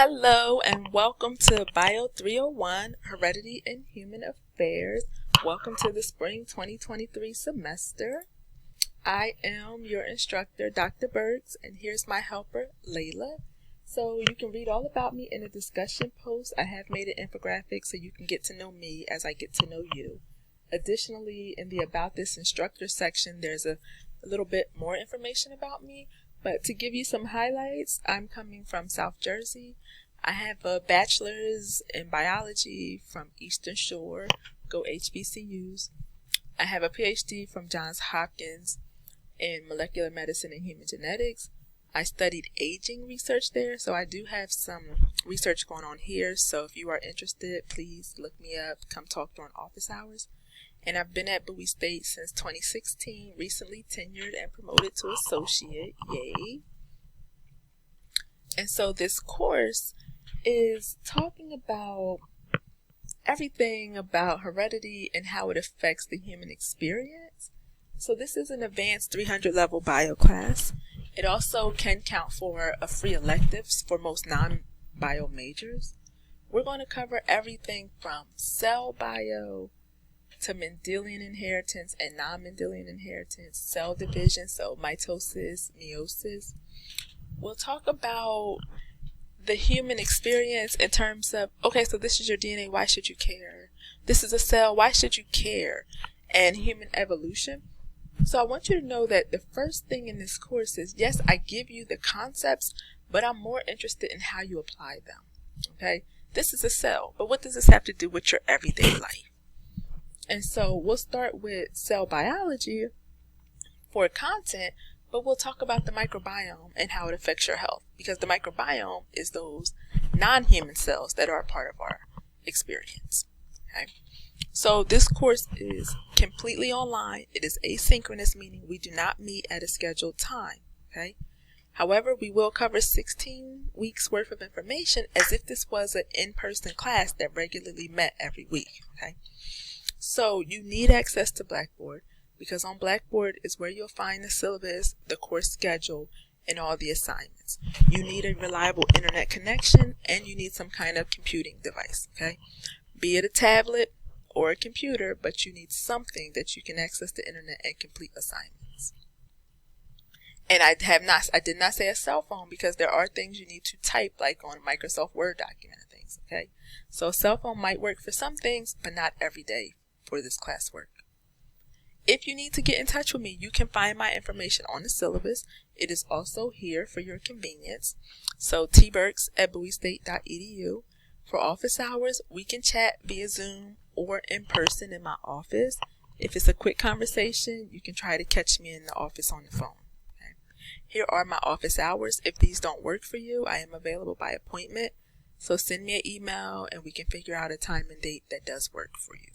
Hello and welcome to Bio 301, Heredity and Human Affairs. Welcome to the Spring 2023 semester. I am your instructor, Dr. Bergs, and here's my helper, Layla. So you can read all about me in a discussion post. I have made an infographic so you can get to know me as I get to know you. Additionally, in the About This Instructor section, there's a little bit more information about me. But to give you some highlights, I'm coming from South Jersey. I have a bachelor's in biology from Eastern Shore, go HBCUs. I have a PhD from Johns Hopkins in molecular medicine and human genetics. I studied aging research there, so I do have some research going on here. So if you are interested, please look me up, come talk during office hours. And I've been at Bowie State since 2016, recently tenured and promoted to associate, yay. And so this course is talking about everything about heredity and how it affects the human experience. So this is an advanced 300 level bio class. It also can count for a free electives for most non-bio majors. We're going to cover everything from cell bio to Mendelian inheritance and non-Mendelian inheritance, cell division, so mitosis, meiosis. We'll talk about the human experience in terms of, okay, so this is your DNA, why should you care? This is a cell, why should you care? And human evolution. So I want you to know that the first thing in this course is, yes, I give you the concepts, but I'm more interested in how you apply them, okay? This is a cell, but what does this have to do with your everyday life? And so we'll start with cell biology for content, but we'll talk about the microbiome and how it affects your health, because the microbiome is those non-human cells that are a part of our experience. Okay? So this course is completely online. It is asynchronous, meaning we do not meet at a scheduled time. Okay? However, we will cover 16 weeks worth of information as if this was an in-person class that regularly met every week. Okay? So you need access to Blackboard, because on Blackboard is where you'll find the syllabus, the course schedule, and all the assignments. You need a reliable internet connection, and you need some kind of computing device, okay? Be it a tablet or a computer, but you need something that you can access the internet and complete assignments. And I did not say a cell phone, because there are things you need to type, like on a Microsoft Word document and things, okay? So a cell phone might work for some things, but not every day for this classwork. If you need to get in touch with me, you can find my information on the syllabus. It is also here for your convenience. So tberks@bowiestate.edu. For office hours, we can chat via Zoom or in person in my office. If it's a quick conversation, you can try to catch me in the office on the phone. Okay? Here are my office hours. If these don't work for you, I am available by appointment. So send me an email and we can figure out a time and date that does work for you.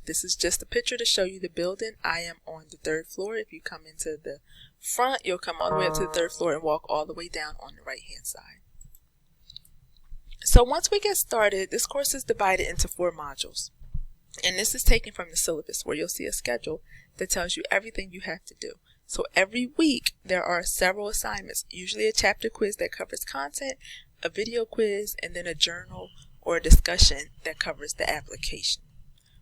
This is just a picture to show you the building. I am on the 3rd floor. If you come into the front, you'll come all the way up to the 3rd floor and walk all the way down on the right hand side. So once we get started, this course is divided into 4 modules. And this is taken from the syllabus, where you'll see a schedule that tells you everything you have to do. So every week there are several assignments, usually a chapter quiz that covers content, a video quiz, and then a journal or a discussion that covers the application.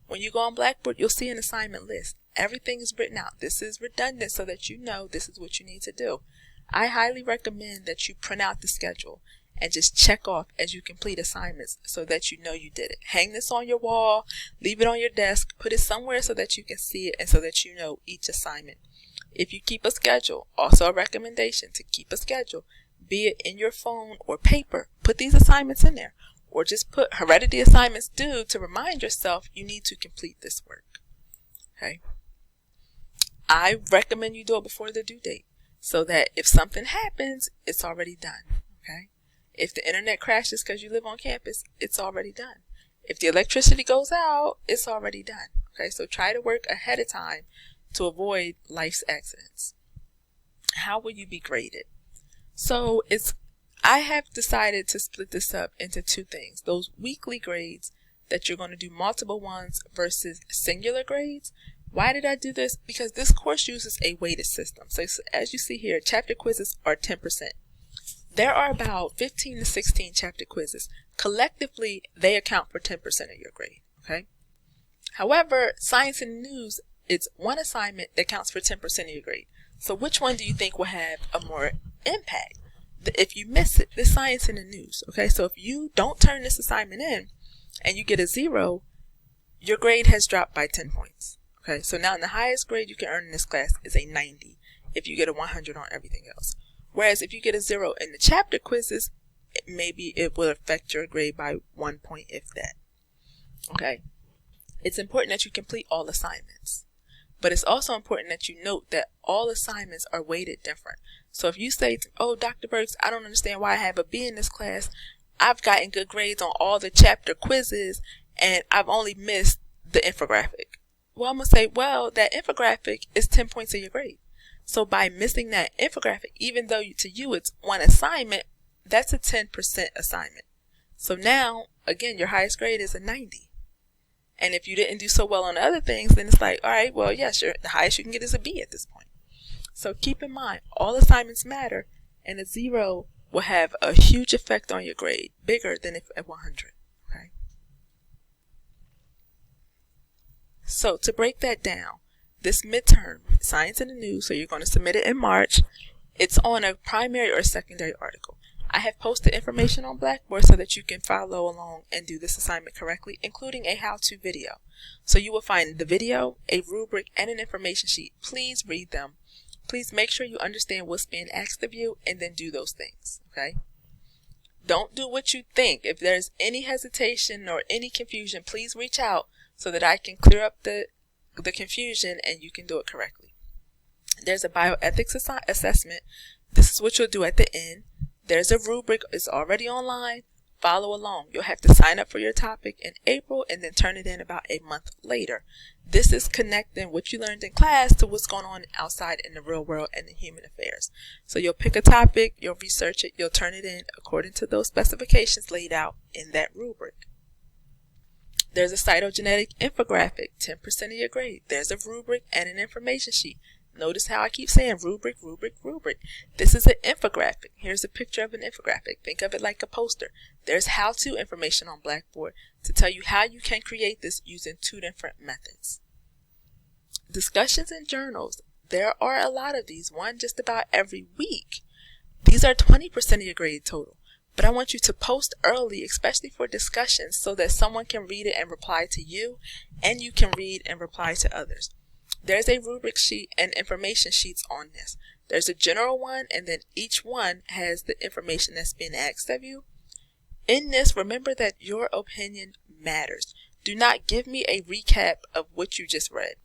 When you go on Blackboard, you'll see an assignment list. Everything is written out. This is redundant so that you know this is what you need to do. I highly recommend that you print out the schedule and just check off as you complete assignments so that you know you did it. Hang this on your wall, leave it on your desk, put it somewhere so that you can see it and so that you know each assignment. If you keep a schedule, also a recommendation to keep a schedule, be it in your phone or paper, put these assignments in there. Or just put heredity assignments due to remind yourself you need to complete this work. Okay? I recommend you do it before the due date so that if something happens, it's already done. Okay? If the internet crashes because you live on campus, it's already done. If the electricity goes out, it's already done. Okay? So try to work ahead of time to avoid life's accidents. How will you be graded? So I have decided to split this up into 2 things. Those weekly grades that you're going to do multiple ones versus singular grades. Why did I do this? Because this course uses a weighted system. So as you see here, chapter quizzes are 10%. there are about 15 to 16 chapter quizzes. Collectively, they account for 10% of your grade, okay? However, science and news, it's one assignment that counts for 10% of your grade. So which one do you think will have a more impact? If you miss it, the science and the news, okay? So if you don't turn this assignment in and you get a 0, your grade has dropped by 10 points, okay? So now the highest grade you can earn in this class is a 90 if you get a 100 on everything else. Whereas if you get a 0 in the chapter quizzes, maybe it will affect your grade by 1 point, if that, okay? It's important that you complete all assignments. But it's also important that you note that all assignments are weighted different. So if you say, oh, Dr. Burks, I don't understand why I have a B in this class. I've gotten good grades on all the chapter quizzes, and I've only missed the infographic. Well, I'm going to say, well, that infographic is 10 points of your grade. So by missing that infographic, even though to you it's one assignment, that's a 10% assignment. So now, again, your highest grade is a 90. And if you didn't do so well on other things, then it's like, all right, well, yes, the highest you can get is a B at this point. So keep in mind, all assignments matter, and a 0 will have a huge effect on your grade, bigger than if at 100, okay? So to break that down, this midterm, science and the news, so you're going to submit it in March, it's on a primary or secondary article. I have posted information on Blackboard so that you can follow along and do this assignment correctly, including a how-to video. So you will find the video, a rubric, and an information sheet. Please read them. Please make sure you understand what's being asked of you and then do those things, okay? Don't do what you think. If there's any hesitation or any confusion, please reach out so that I can clear up the confusion and you can do it correctly. There's a bioethics assessment. This is what you'll do at the end. There's a rubric. It's already online. Follow along. You'll have to sign up for your topic in April and then turn it in about a month later. This is connecting what you learned in class to what's going on outside in the real world and in human affairs. So you'll pick a topic, you'll research it, you'll turn it in according to those specifications laid out in that rubric. There's a cytogenetic infographic, 10% of your grade. There's a rubric and an information sheet. Notice how I keep saying rubric, rubric, rubric. This is an infographic. Here's a picture of an infographic. Think of it like a poster. There's how-to information on Blackboard to tell you how you can create this using 2 different methods. Discussions and journals. There are a lot of these, one just about every week. These are 20% of your grade total. But I want you to post early, especially for discussions, so that someone can read it and reply to you, and you can read and reply to others. There's a rubric sheet and information sheets on this. There's a general one, and then each one has the information that's being asked of you. In this, remember that your opinion matters. Do not give me a recap of what you just read.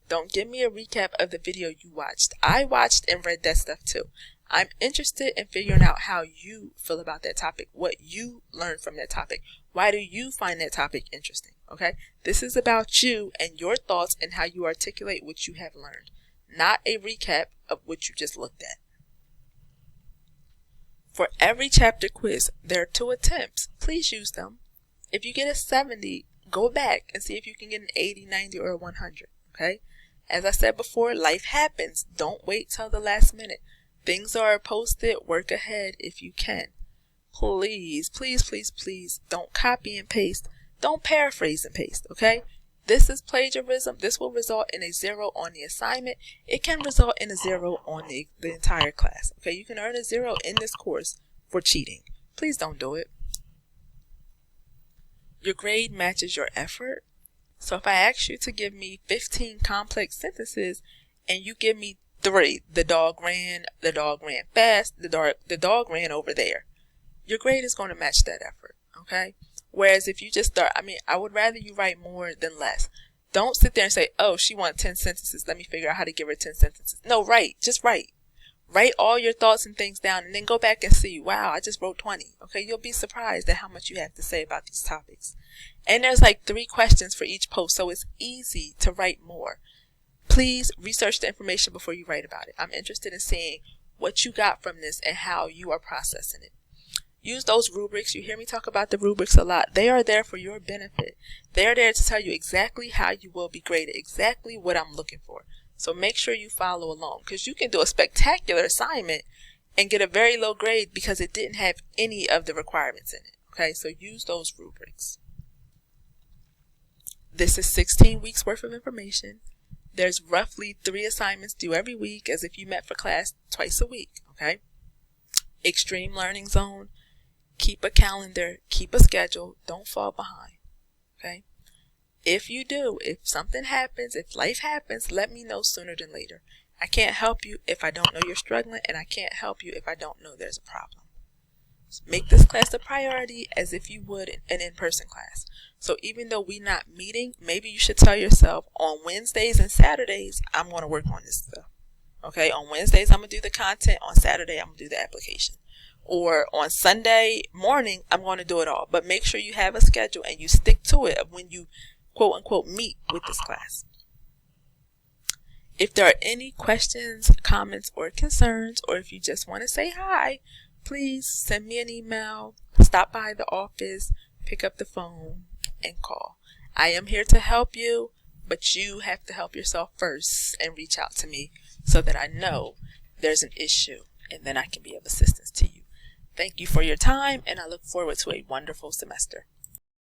Don't give me a recap of the video you watched. I watched and read that stuff too. I'm interested in figuring out how you feel about that topic, what you learned from that topic. Why do you find that topic interesting? Okay, this is about you and your thoughts and how you articulate what you have learned, not a recap of what you just looked at. For every chapter quiz, there are 2 attempts. Please use them. If you get a 70, go back and see if you can get an 80, 90, or a 100. Okay, as I said before, life happens. Don't wait till the last minute. Things are posted. Work ahead if you can. Please, please, please, please don't copy and paste. Don't paraphrase and paste, okay? This is plagiarism. This will result in a 0 on the assignment. It can result in a 0 on the entire class, okay? You can earn a 0 in this course for cheating. Please don't do it. Your grade matches your effort. So if I ask you to give me 15 complex sentences and you give me 3, the dog ran fast, the dog ran over there, your grade is going to match that effort, okay? Whereas if you just start, I would rather you write more than less. Don't sit there and say, oh, she wants 10 sentences. Let me figure out how to give her 10 sentences. No, write. Just write. Write all your thoughts and things down and then go back and see, wow, I just wrote 20. Okay, you'll be surprised at how much you have to say about these topics. And there's like 3 questions for each post, so it's easy to write more. Please research the information before you write about it. I'm interested in seeing what you got from this and how you are processing it. Use those rubrics. You hear me talk about the rubrics a lot. They are there for your benefit. They are there to tell you exactly how you will be graded, exactly what I'm looking for. So make sure you follow along, because you can do a spectacular assignment and get a very low grade because it didn't have any of the requirements in it. Okay, so use those rubrics. This is 16 weeks worth of information. There's roughly 3 assignments due every week, as if you met for class twice a week. Okay, extreme learning zone. Keep a calendar, keep a schedule, don't fall behind. Okay, if you do, if something happens, if life happens, let me know sooner than later. I can't help you if I don't know you're struggling, and I can't help you if I don't know there's a problem. So make this class a priority as if you would an in-person class. So even though we're not meeting, maybe you should tell yourself, on Wednesdays and Saturdays, I'm going to work on this stuff. Okay, on Wednesdays, I'm going to do the content. On Saturday, I'm going to do the application. Or on Sunday morning, I'm going to do it all. But make sure you have a schedule and you stick to it of when you, quote unquote, meet with this class. If there are any questions, comments, or concerns, or if you just want to say hi, please send me an email, stop by the office, pick up the phone, and call. I am here to help you, but you have to help yourself first and reach out to me so that I know there's an issue and then I can be of assistance to you. Thank you for your time, and I look forward to a wonderful semester.